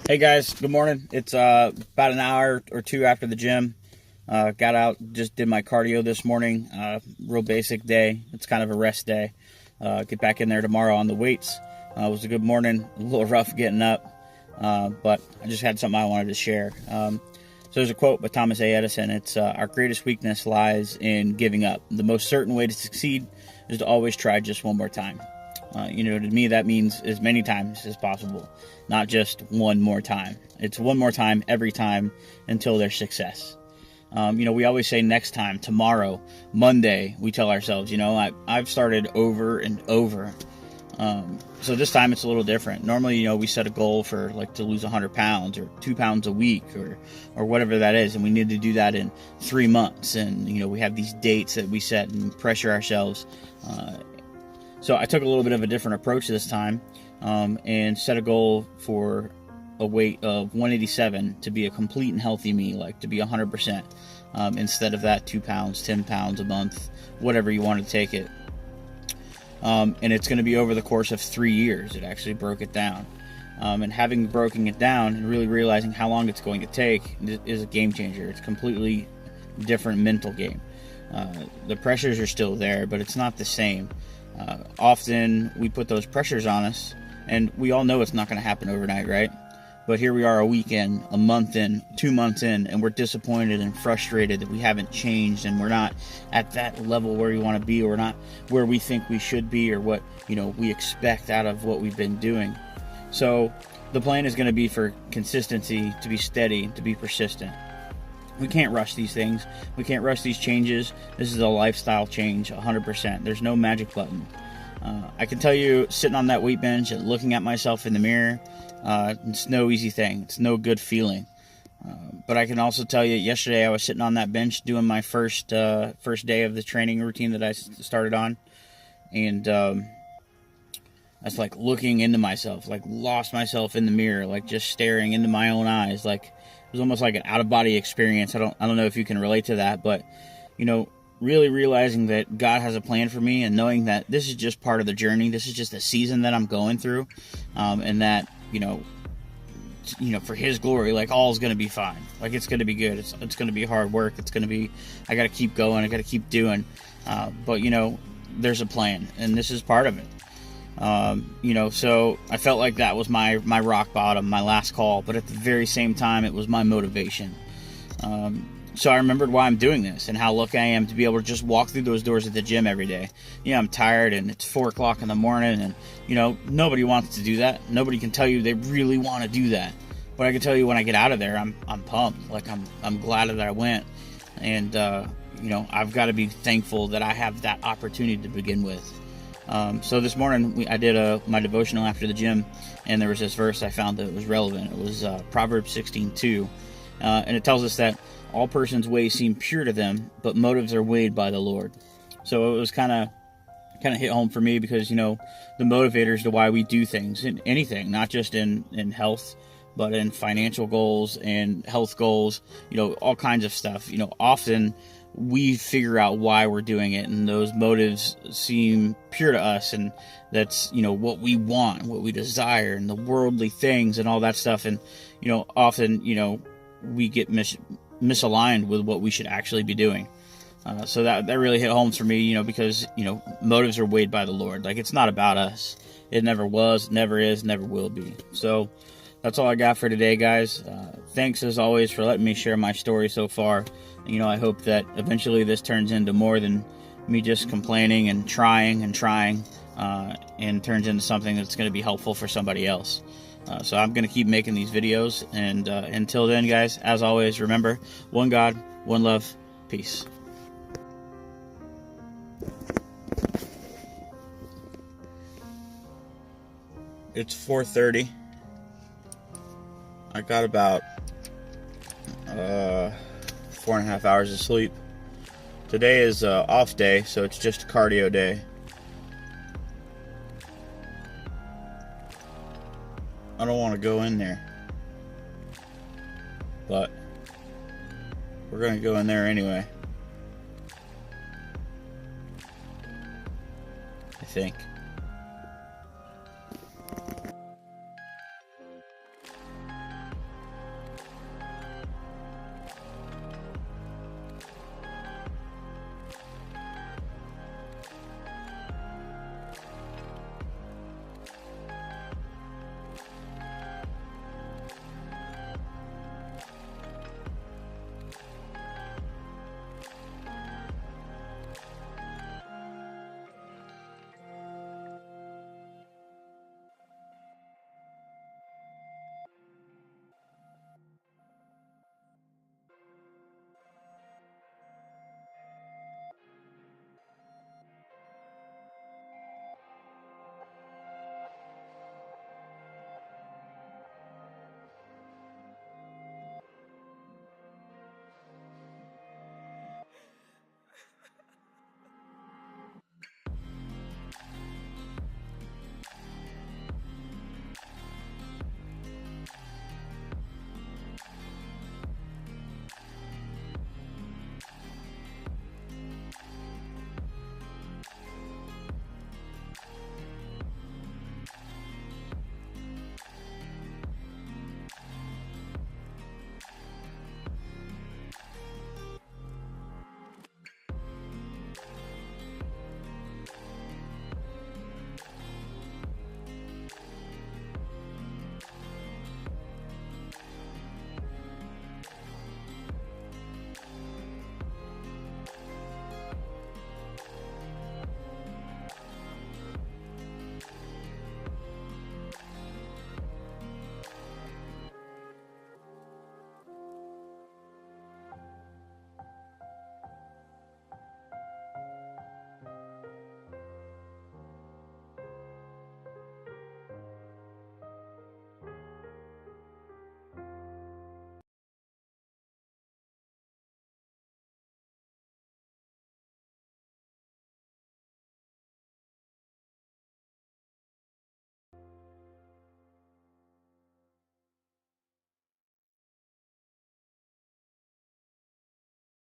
Hey guys, good morning. It's about an hour or two after the gym. Got out, just did my cardio this morning. Real basic day. It's kind of a rest day. Get back in there tomorrow on the weights. It was a good morning. A little rough getting up, but I just had something I wanted to share. So there's a quote by Thomas A. Edison. It's our greatest weakness lies in giving up. The most certain way to succeed is to always try just one more time. To me, that means as many times as possible, not just one more time. It's one more time every time until there's success. We always say next time, tomorrow, Monday, we tell ourselves, I've started over and over. So this time it's a little different. Normally, we set a goal for to lose 100 pounds or 2 pounds a week or whatever that is. And we need to do that in 3 months. And, we have these dates that we set and pressure ourselves. So I took a little bit of a different approach this time and set a goal for a weight of 187 to be a complete and healthy me, to be 100%, instead of that 2 pounds, 10 pounds a month, whatever you want to take it. And it's going to be over the course of 3 years. It actually broke it down. And having broken it down and really realizing how long it's going to take is a game changer. It's a completely different mental game. The pressures are still there, but it's not the same. Often we put those pressures on us, and we all know it's not going to happen overnight, right? But here we are a week in, a month in, 2 months in, and we're disappointed and frustrated that we haven't changed and we're not at that level where we want to be, or we're not where we think we should be, or what we expect out of what we've been doing. So the plan is going to be for consistency, to be steady, to be persistent. We can't rush these things. We can't rush these changes. This is a lifestyle change, 100%. There's no magic button. I can tell you, sitting on that weight bench and looking at myself in the mirror, it's no easy thing. It's no good feeling. But I can also tell you, yesterday I was sitting on that bench doing my first day of the training routine that I started on, and I was looking into myself, lost myself in the mirror, just staring into my own eyes, it was almost like an out-of-body experience. I don't know if you can relate to that, but, really realizing that God has a plan for me and knowing that this is just part of the journey. This is just a season that I'm going through, and that, for His glory, all is going to be fine. It's going to be good. It's going to be hard work. I got to keep going. I got to keep doing. But, there's a plan, and this is part of it. So I felt like that was my rock bottom, my last call, but at the very same time, it was my motivation. So I remembered why I'm doing this and how lucky I am to be able to just walk through those doors at the gym every day. I'm tired and it's 4 o'clock in the morning, and, nobody wants to do that. Nobody can tell you they really want to do that. But I can tell you when I get out of there, I'm pumped. I'm glad that I went. And, I've got to be thankful that I have that opportunity to begin with. So this morning I did my devotional after the gym, and there was this verse I found that was relevant. It was Proverbs 16:2, and it tells us that all persons' ways seem pure to them, but motives are weighed by the Lord. So it was kind of hit home for me because the motivators to why we do things in anything, not just in health, but in financial goals and health goals, all kinds of stuff. Often we figure out why we're doing it, and those motives seem pure to us, and that's what we want, what we desire, and the worldly things and all that stuff. And often we get misaligned with what we should actually be doing. So that really hit home for me, because motives are weighed by the Lord. It's not about us. It never was, never is, never will be. So that's all I got for today, guys. Thanks as always for letting me share my story so far. I hope that eventually this turns into more than me just complaining and trying and turns into something that's going to be helpful for somebody else. So I'm going to keep making these videos. And until then, guys, as always, remember, one God, one love, peace. It's 4:30. I got about 4.5 hours of sleep. Today is off day, so it's just a cardio day. I don't want to go in there, but we're going to go in there anyway, I think.